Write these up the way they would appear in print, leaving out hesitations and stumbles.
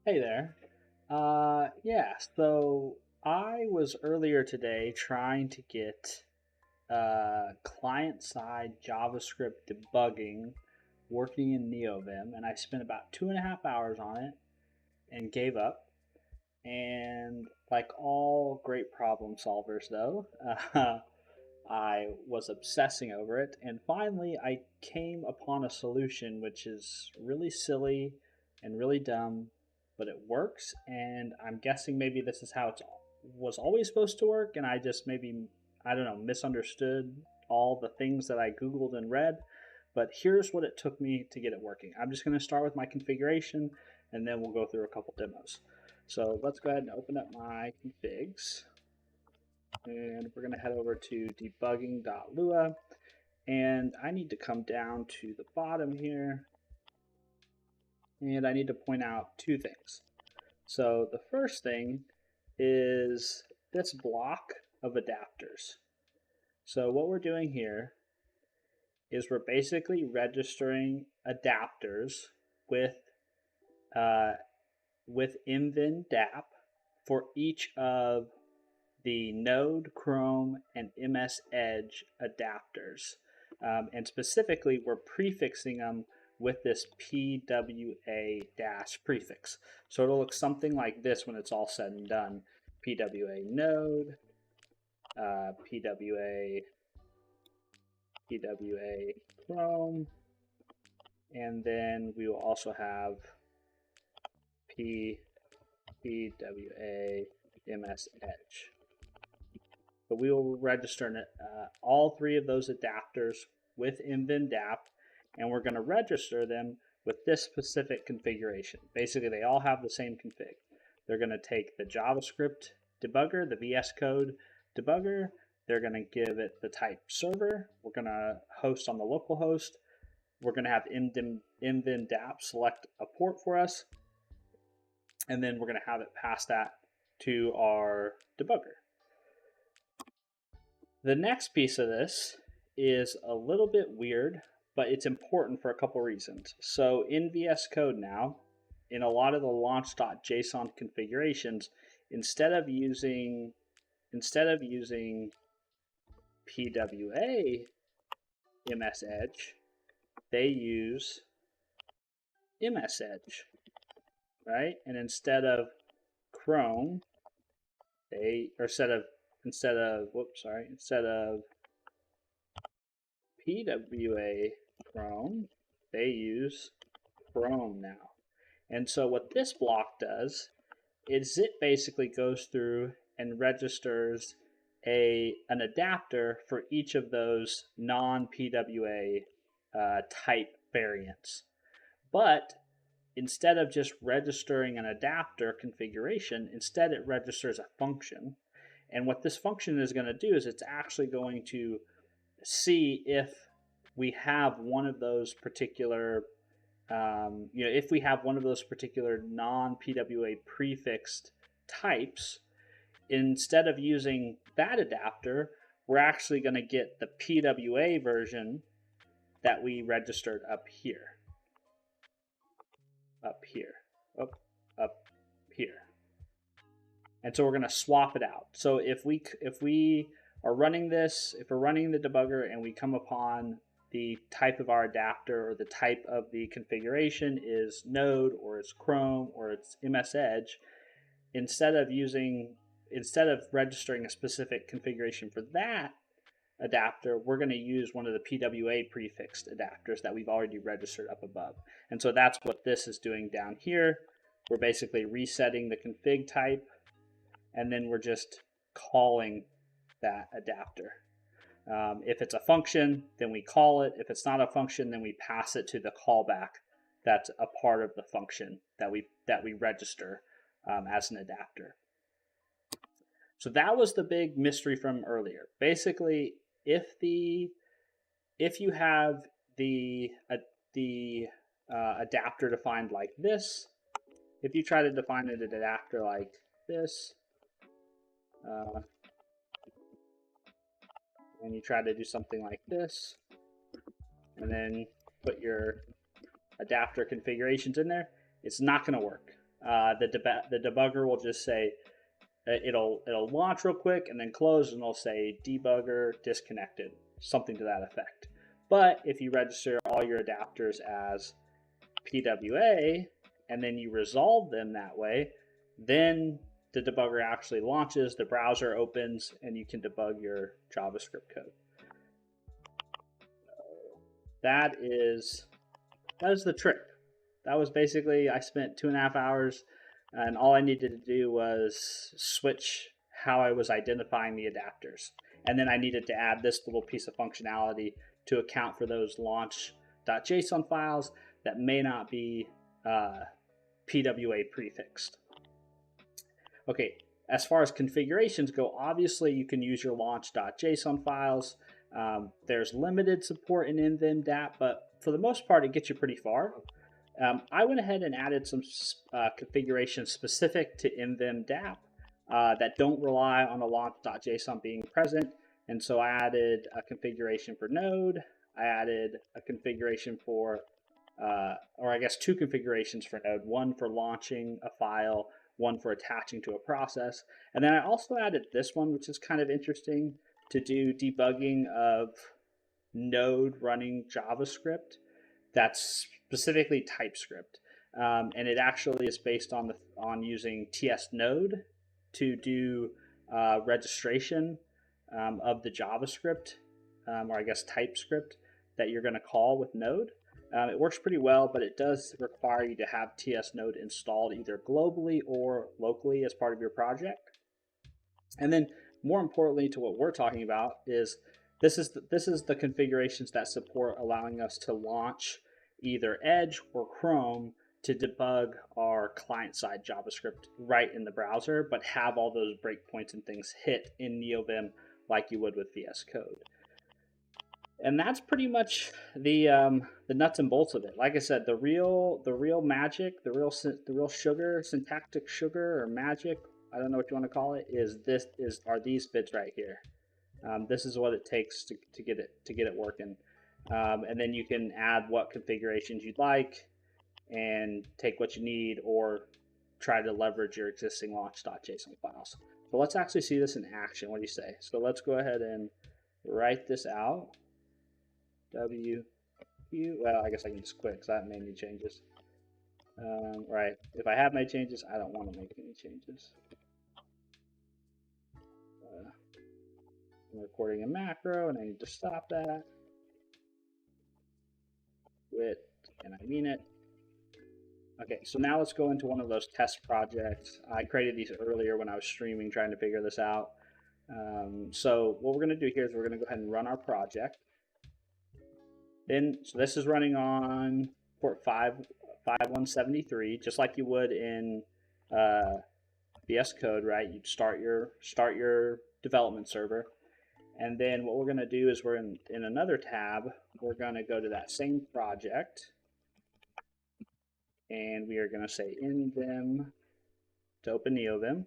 Hey there. Yeah, so I was earlier today trying to get client-side JavaScript debugging working in Neovim, and I spent about 2.5 hours on it and gave up. And like all great problem solvers, though, I was obsessing over it, and finally I came upon a solution which is really silly and really dumb, but it works, and I'm guessing maybe this is how it was always supposed to work, and I just maybe, I don't know, misunderstood all the things that I Googled and read, but here's what it took me to get it working. I'm just going to start with my configuration, and then we'll go through a couple demos. So let's go ahead and open up my configs. And we're going to head over to debugging.lua, and I need to come down to the bottom here, and I need to point out two things. So the first thing is this block of adapters. So what we're doing here is we're basically registering adapters with Mvin DApp for each of the Node, Chrome, and MS Edge adapters. And specifically, we're prefixing them with this PWA dash prefix. So it'll look something like this when it's all said and done. PWA node, PWA Chrome, and then we will also have PWA MS Edge. But we will register all three of those adapters with Mvin DApp, and we're going to register them with this specific configuration. Basically, they all have the same config. They're going to take the JavaScript debugger, the VS Code debugger. They're going to give it the type server. We're going to host on the local host. We're going to have Mvin DApp select a port for us, and then we're going to have it pass that to our debugger. The next piece of this is a little bit weird, but it's important for a couple reasons. So in VS Code now, in a lot of the launch.json configurations, instead of using PWA MS Edge, they use MS Edge, right? And instead of Chrome, instead of PWA Chrome, they use Chrome now. And so what this block does is it basically goes through and registers an adapter for each of those non-PWA type variants. But instead of just registering an adapter configuration, instead it registers a function. And what this function is going to do is it's actually going to see if we have one of those particular, if we have one of those particular non-PWA prefixed types, instead of using that adapter, we're actually going to get the PWA version that we registered up here. Up here. And so we're going to swap it out. So if we are running this, if we're running the debugger and we come upon the type of our adapter or the type of the configuration is Node or it's Chrome or it's MS Edge, instead of registering a specific configuration for that adapter, we're going to use one of the PWA prefixed adapters that we've already registered up above. And so that's what this is doing down here. We're basically resetting the config type, and then we're just calling that adapter. If it's a function, then we call it. If it's not a function, then we pass it to the callback that's a part of the function that we register as an adapter. So that was the big mystery from earlier. Basically, if you have the adapter defined like this, if you try to define an adapter like this, and you try to do something like this, and then put your adapter configurations in there, it's not going to work. the debugger will just say, it'll launch real quick and then close, and it'll say debugger disconnected, something to that effect. But if you register all your adapters as PWA and then you resolve them that way, then the debugger actually launches, the browser opens, and you can debug your JavaScript code. That is the trick. That was basically, I spent 2.5 hours, and all I needed to do was switch how I was identifying the adapters. And then I needed to add this little piece of functionality to account for those launch.json files that may not be PWA prefixed. Okay, as far as configurations go, obviously you can use your launch.json files. There's limited support in Neovim DApp, but for the most part, it gets you pretty far. I went ahead and added some configurations specific to Neovim DApp that don't rely on a launch.json being present. And so I added a configuration for Node. I added a configuration for, or I guess 2 configurations for Node, one for launching a file, one for attaching to a process. And then I also added this one, which is kind of interesting, to do debugging of Node running JavaScript that's specifically TypeScript. And it actually is based on using TS Node to do registration of the JavaScript, or I guess TypeScript, that you're going to call with Node. It works pretty well, but it does require you to have TS Node installed either globally or locally as part of your project. And then more importantly to what we're talking about is this is the configurations that support allowing us to launch either Edge or Chrome to debug our client-side JavaScript right in the browser, but have all those breakpoints and things hit in Neovim like you would with VS Code. And that's pretty much the nuts and bolts of it. Like I said, the real magic, the real sugar, syntactic sugar or magic, I don't know what you want to call it, are these bits right here. This is what it takes to get it working. And then you can add what configurations you'd like and take what you need, or try to leverage your existing launch.json files. So let's actually see this in action. What do you say? So let's go ahead and write this out. Well, I guess I can just quit because I haven't made any changes. Right, if I have made changes, I don't want to make any changes. I'm recording a macro and I need to stop that. Quit, and I mean it. Okay, so now let's go into one of those test projects. I created these earlier when I was streaming trying to figure this out. So what we're going to do here is we're going to go ahead and run our project. So this is running on port 5173, just like you would in VS Code, right? You'd start your development server. And then what we're going to do is we're in another tab, we're going to go to that same project. And we are going to say Neovim to open Neovim.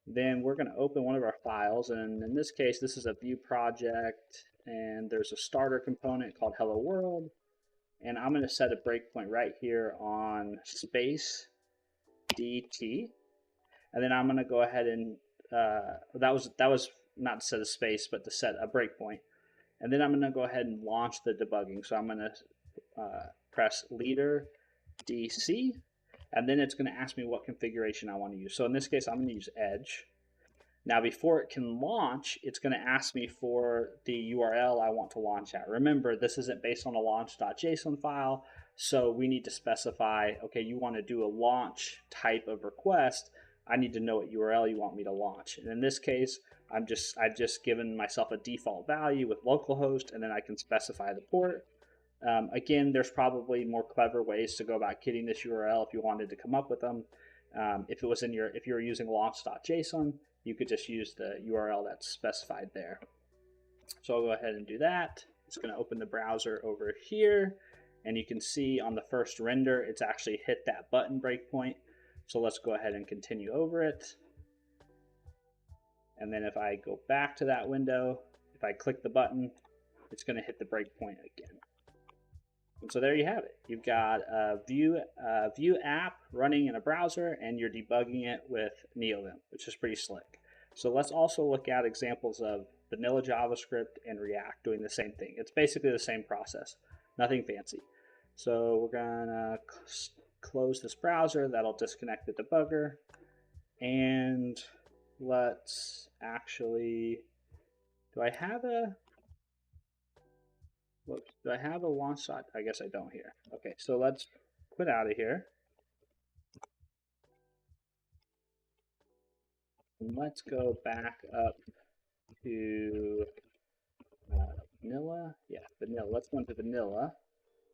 Then we're going to open one of our files, and in this case, this is a Vue project, and there's a starter component called Hello World, and I'm going to set a breakpoint right here on space DT, and then I'm going to go ahead and that was not to set a space, but to set a breakpoint, and then I'm going to go ahead and launch the debugging. So I'm going to press leader DC, and then it's going to ask me what configuration I want to use. So in this case, I'm going to use Edge. Now, before it can launch, it's going to ask me for the URL I want to launch at. Remember, this isn't based on a launch.json file, so we need to specify, okay, you want to do a launch type of request. I need to know what URL you want me to launch. And in this case, I've just given myself a default value with localhost, and then I can specify the port. Again, there's probably more clever ways to go about getting this URL if you wanted to come up with them. If you were using launch.json, you could just use the URL that's specified there. So I'll go ahead and do that. It's going to open the browser over here, and you can see on the first render, it's actually hit that button breakpoint. So let's go ahead and continue over it. And then if I go back to that window, if I click the button, it's going to hit the breakpoint again. And so there you have it. You've got a Vue app running in a browser, and you're debugging it with Neovim, which is pretty slick. So let's also look at examples of vanilla JavaScript and React doing the same thing. It's basically the same process, nothing fancy. So we're gonna close this browser. That'll disconnect the debugger, and let's actually. Do I have a? Whoops, do I have a launch site? I guess I don't here. Okay, so let's quit out of here. And let's go back up to vanilla. Yeah, vanilla. Let's go into vanilla.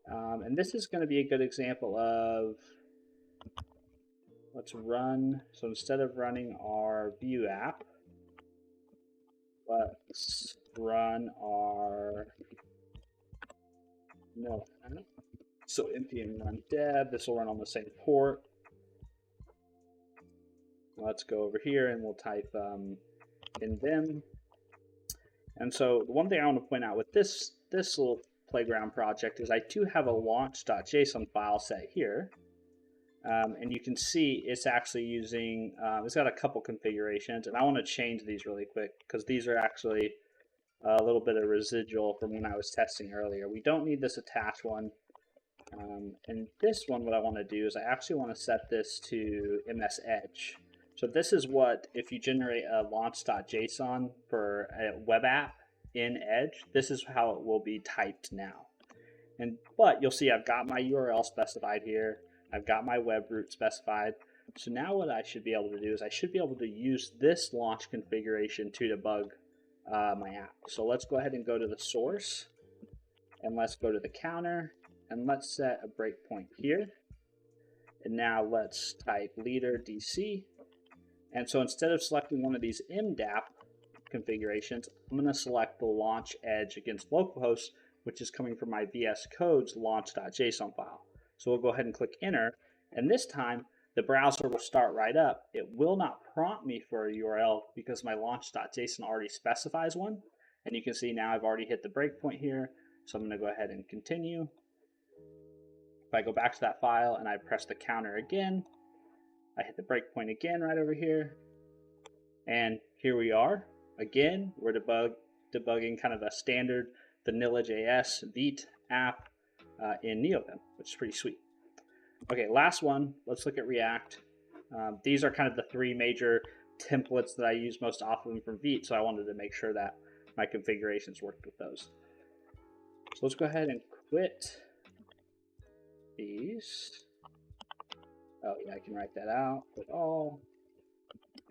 And this is going to be a good example of, let's run. So instead of running our Vue app, let's run our vanilla app. So npm run deb. This will run on the same port. Let's go over here and we'll type in vim. And so the one thing I want to point out with this little playground project is I do have a launch.json file set here. And you can see it's actually using, it's got a couple configurations, and I want to change these really quick because these are actually a little bit of residual from when I was testing earlier. We don't need this attached one. And this one, what I want to do is I actually want to set this to MS Edge. So this is what, if you generate a launch.json for a web app in Edge, this is how it will be typed now. But you'll see I've got my URL specified here. I've got my web root specified. So now what I should be able to do is I should be able to use this launch configuration to debug my app. So let's go ahead and go to the source, and let's go to the counter, and let's set a breakpoint here. And now let's type leader DC. And so instead of selecting one of these MDAP configurations, I'm going to select the launch edge against localhost, which is coming from my VS Code's launch.json file. So we'll go ahead and click enter, and this time the browser will start right up. It will not prompt me for a URL because my launch.json already specifies one. And you can see now I've already hit the breakpoint here, so I'm going to go ahead and continue. If I go back to that file and I press the counter again, I hit the breakpoint again right over here, and here we are. Again, we're debugging kind of a standard vanilla.js Vite app in Neovim, which is pretty sweet. Okay, last one, let's look at React. These are kind of the three major templates that I use most often from Vite, so I wanted to make sure that my configurations worked with those. So let's go ahead and quit these. Oh yeah, I can write that out, quit all.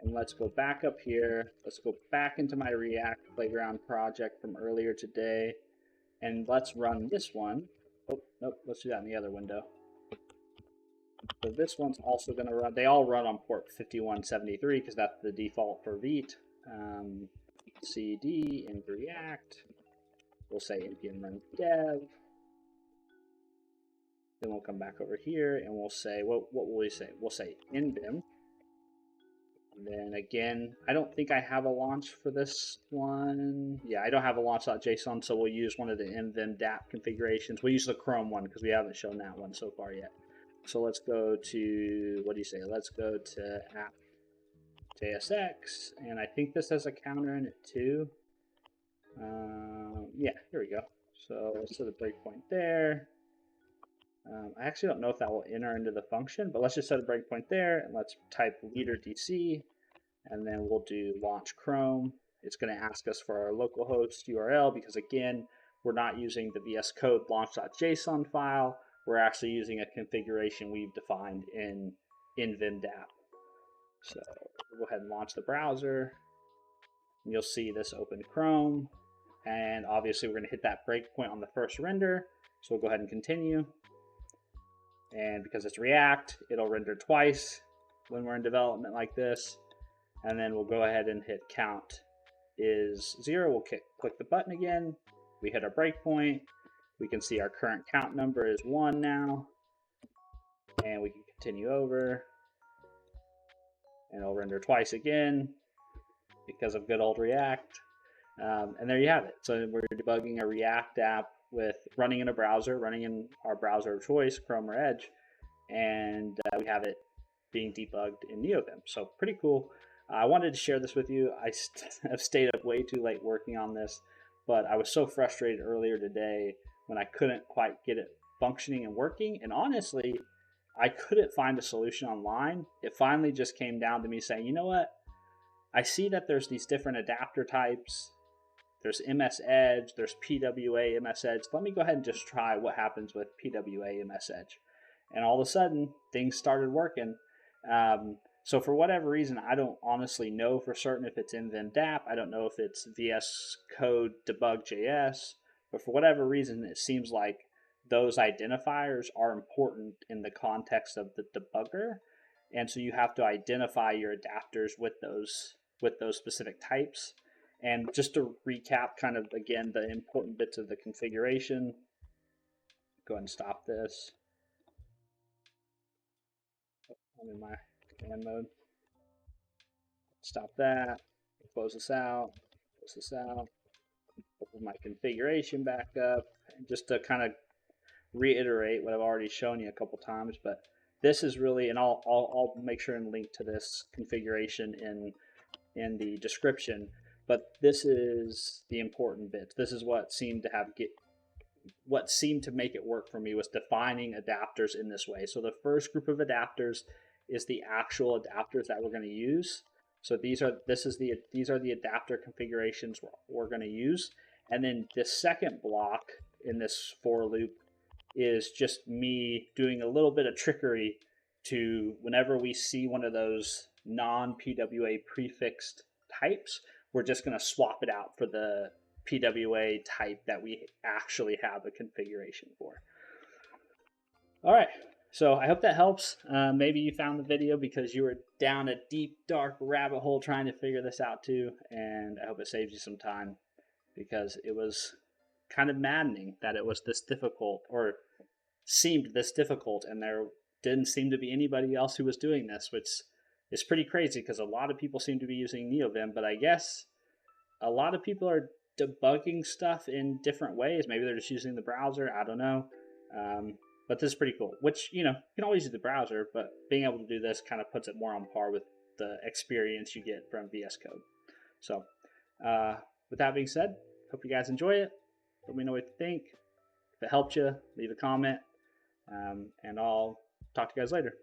And let's go back up here. Let's go back into my React Playground project from earlier today. And let's run this one. Oh, nope, let's do that in the other window. So this one's also going to run, they all run on port 5173 because that's the default for Vite. CD in React. We'll say npm run dev. Then we'll come back over here and we'll say, what will we say? We'll say nvim. And then again, I don't think I have a launch for this one. Yeah, I don't have a launch.json, so we'll use one of the nvim dap configurations. We'll use the Chrome one because we haven't shown that one so far yet. So let's go to, what do you say? Let's go to app.jsx, and I think this has a counter in it too. Yeah, here we go. So let's set a breakpoint there. I actually don't know if that will enter into the function, but let's just set a breakpoint there, and let's type leader DC, and then we'll do launch Chrome. It's going to ask us for our localhost URL because, again, we're not using the VS Code launch.json file. We're actually using a configuration we've defined in vim.dap. So we'll go ahead and launch the browser, and you'll see this open Chrome. And obviously, we're going to hit that breakpoint on the first render. So we'll go ahead and continue. And because it's React, it'll render twice when we're in development like this. And then we'll go ahead and hit count is 0. We'll click the button again. We hit our breakpoint. We can see our current count number is 1 now. And we can continue over. And it'll render twice again because of good old React. And there you have it. So we're debugging a React app with running in a browser, running in our browser of choice, Chrome or Edge, and we have it being debugged in Neovim. So pretty cool. I wanted to share this with you. I have stayed up way too late working on this, but I was so frustrated earlier today when I couldn't quite get it functioning and working. And honestly, I couldn't find a solution online. It finally just came down to me saying, you know what? I see that there's these different adapter types. There's MS Edge, there's PWA MS Edge. Let me go ahead and just try what happens with PWA MS Edge. And all of a sudden, things started working. So for whatever reason, I don't honestly know for certain if it's in Vim DApp. I don't know if it's VS Code Debug.js. But for whatever reason, it seems like those identifiers are important in the context of the debugger. And so you have to identify your adapters with those specific types. And just to recap kind of again the important bits of the configuration, go ahead and stop this. I'm in my command mode. Stop that, close this out, open my configuration back up, and just to kind of reiterate what I've already shown you a couple times, but this is really, and I'll make sure and link to this configuration in the description, but this is the important bit. This is what seemed to make it work for me was defining adapters in this way. So the first group of adapters is the actual adapters that we're going to use. So these are the adapter configurations we're going to use. And then the second block in this for loop is just me doing a little bit of trickery to whenever we see one of those non-PWA prefixed types, we're just going to swap it out for the PWA type that we actually have a configuration for. All right, so I hope that helps. Maybe you found the video because you were down a deep, dark rabbit hole trying to figure this out too, and I hope it saves you some time because it was kind of maddening that it was this difficult, or seemed this difficult, and there didn't seem to be anybody else who was doing this, which is pretty crazy because a lot of people seem to be using Neovim, but I guess a lot of people are debugging stuff in different ways. Maybe they're just using the browser. I don't know. But this is pretty cool, which, you can always use the browser, but being able to do this kind of puts it more on par with the experience you get from VS Code. So with that being said, hope you guys enjoy it. Let me know what you think. If it helped you, leave a comment, and I'll talk to you guys later.